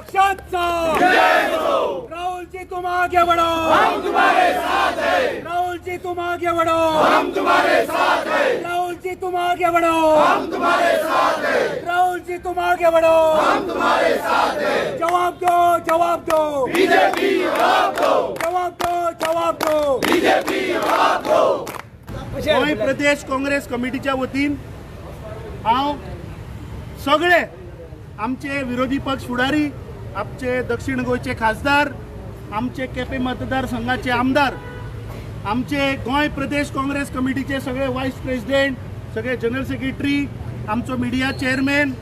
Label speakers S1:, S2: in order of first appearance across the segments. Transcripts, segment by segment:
S1: पक्षाचा राहुल जी तुम आगे बढ़ो,
S2: हम तुम्हारे साथ हैं।
S1: राहुल जी तुम आगे बढ़ो,
S2: हम तुम्हारे साथ हैं।
S1: राहुल जी तुम आगे बढ़ो,
S2: हम तुम्हारे साथ हैं।
S1: राहुल जी तुम आगे बढ़ो,
S2: हम तुम्हारे साथ हैं।
S1: जवाब दो, जवाब दो,
S2: बीजेपी जवाब दो,
S1: जवाब दो, जवाब दो।
S2: बीजेपी जवाब दो।
S3: गोंय प्रदेश काँग्रेस कमिटीच्या वतीन हांव सगळे आमचे विरोधी पक्ष फुडारी, आमचे दक्षिण गोंयचे खासदार, आमचे केपें मतदारसंघाचे आमदार, आमचे गोंय प्रदेश काँग्रेस कमिटीचे सगळे वायस प्रेसिडेंट, सगळे जनरल सेक्रेटरी, आमचो मिडिया चेअरमॅन,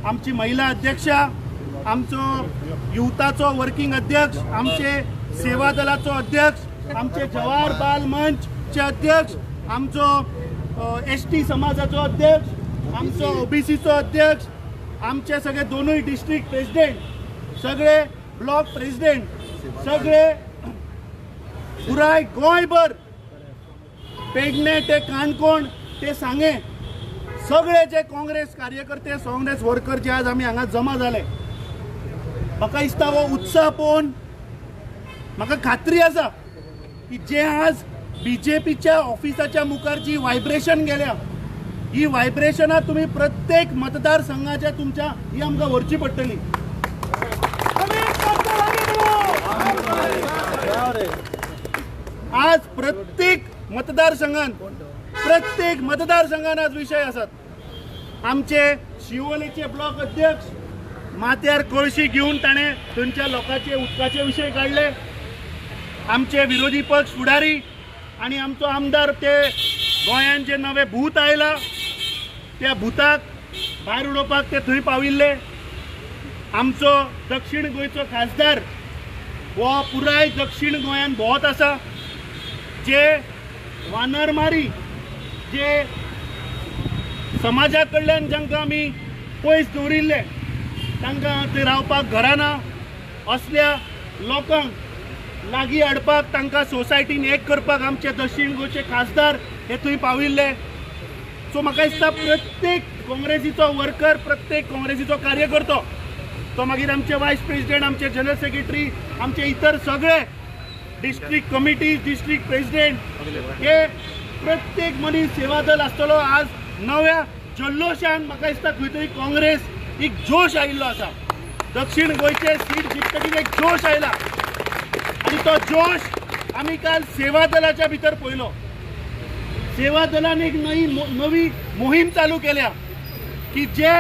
S3: आमची महिला अध्यक्षा, आमचो युथाचो वर्किंग अध्यक्ष, आमचे सेवा दलाचो अध्यक्ष, आमचे जवाहर बाल मंचचे अध्यक्ष, आमचो एसटी समाजाचो अध्यक्ष, आमचो ओबीसीचो अध्यक्ष, आमचे सगळे दोनूय डिस्ट्रिक्ट प्रेसिडेंट, सगळे ब्लॉक प्रेसिडेंट, सगळे पुराय गोंयभर पेडणे ते काणकोण ते सांगे सगळे जे काँग्रेस कार्यकर्ते, काँग्रेस वर्कर जे आज आमी हांगा जमा जाले, म्हाका दिसता हो उत्साह पळोवन म्हाका खात्री आसा की जे आज बीजेपीच्या ऑफिसाच्या मुखार जी व्हायब्रेशन गेल्या, ही व्हायब्रेशनां तुम्ही प्रत्येक मतदारसंघाच्या तुमच्या ही आमकां व्हरची पडटली. आज प्रत्येक मतदारसंघान आज विषय आसात. आमचे शिवोलेचे ब्लॉक अध्यक्ष माथ्यार कळशी घेऊन ताणे थंयच्या लोकांचे उदकाचे विशय काढले. आमचे विरोधी पक्ष फुडारी आणि आमचो आमदार ते गोंयान जे नवे भूत आयला त्या भूताक भायर उडोवपाक ते थंय पाविल्ले. आमचो दक्षिण गोंयचो खासदार हो पुराय दक्षिण गोंयान भोंवत आसा. जे वानरमारी, जे समाजा कडल्यान जांकां आमी पयस दवरिल्ले, तांकां थंय रावपाक घरां ना, असल्या लोकांक लागीं हाडपाक, तांकां सोसायटीन एक करपाक आमचे दक्षिण गोंयचे खासदार हे थंय पाविल्ले. सो म्हाका दिसता प्रत्येक काँग्रेसीचो वर्कर, प्रत्येक काँग्रेसीचो कार्यकर्तो, तो मागीर आमचे वायस प्रेसिडेंट, आमचे जनरल सेक्रेटरी, आमचे इतर सगळे डिस्ट्रिक्ट कमिटी, डिस्ट्रिक्ट प्रेसिडेंट, हे प्रत्येक मनीस सेवा दल आसतलो. आज नव्या जल्लोशान म्हाका दिसता खंय तरी काँग्रेस एक जोश आयिल्लो आसा. दक्षिण गोंयचे सीट जिखतकीर एक जोश आयला आणि तो जोश आमी काल सेवा दलाच्या भितर पळयलो. सेवा दलान एक नवी मोहीम चालू केल्या की जे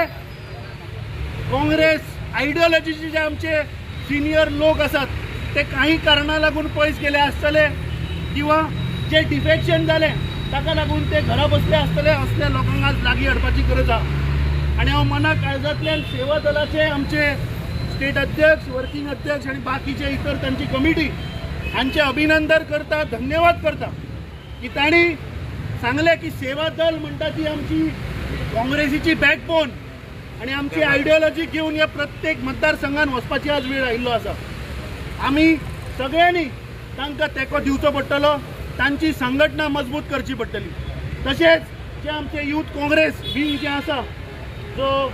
S3: काँग्रेस आयडियोलॉजीचे जे आमचे सिनियर लोक आसात ते काही कारणा लागून पयस गेले आसतले किंवा जे डिफेक्शन जाले ताका लागून ते घरा बसले आसतले, असल्या लोकांक आज लागीं हाडपाची गरज आसा. आणि हांव मना काळजांतल्यान सेवा दलाचे आमचे स्टेट अध्यक्ष, वर्किंग अध्यक्ष आणि बाकीचे इतर तांची कमिटी हांचे अभिनंदन करता, धन्यवाद करता की तांणी सांगले की सेवा दल म्हणटा ती आमची काँग्रेसीची बॅकबोन आणि आमची आयडियोलॉजी घेऊन या प्रत्येक मतदारसंघान वचपाची आज वेळ आयिल्लो आसा. आमी सगळ्यांनी तांकां तेंको दिवचो पडटलो, तांची संघटना मजबूत करची पडटली. तशेंच जे आमचे यूथ काँग्रेस विंग जे आसा, जो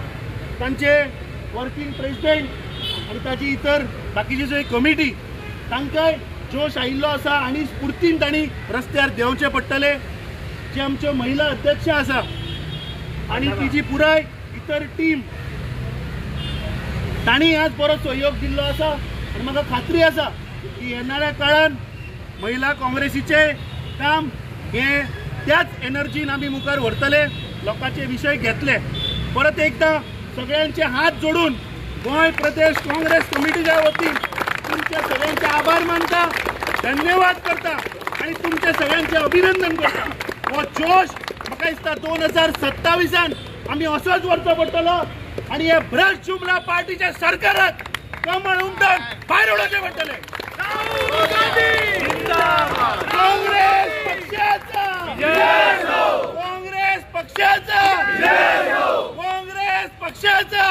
S3: तांचे वर्किंग प्रेसिडेंट आणि ताची इतर बाकीची जी कमिटी, तांकांय जोश आयिल्लो आसा आणि स्फूर्तीन तांणी रस्त्यार देंवचे पडटले. जे आमच्यो महिला अध्यक्ष आसा आणि तिची पुराय इतर टीम, तांणी आज बरो सहयोग दिल्लो आसा आणि म्हाका खात्री आसा की येणाऱ्या काळान महिला काँग्रेसीचे काम हे त्याच एनर्जीन आमी मुखार व्हरतले, लोकांचे विशय घेतले. परत एकदा सगळ्यांचे हात जोडून गोंय प्रदेश काँग्रेस कमिटीच्या वतीन तुमचे सगळ्यांचे आभार मानता, धन्यवाद करता आणि तुमचे सगळ्यांचे अभिनंदन करता. हो जोश म्हाका दिसता 2027 आमी असोच व्हरचो पडटलो आणि हे भ्रष्ट जुमला पार्टीच्या सरकाराक कमळ उमटून भायर उडोवचे पडटले. काँग्रेस पक्षाचा, काँग्रेस पक्षाचा, काँग्रेस पक्षाचा.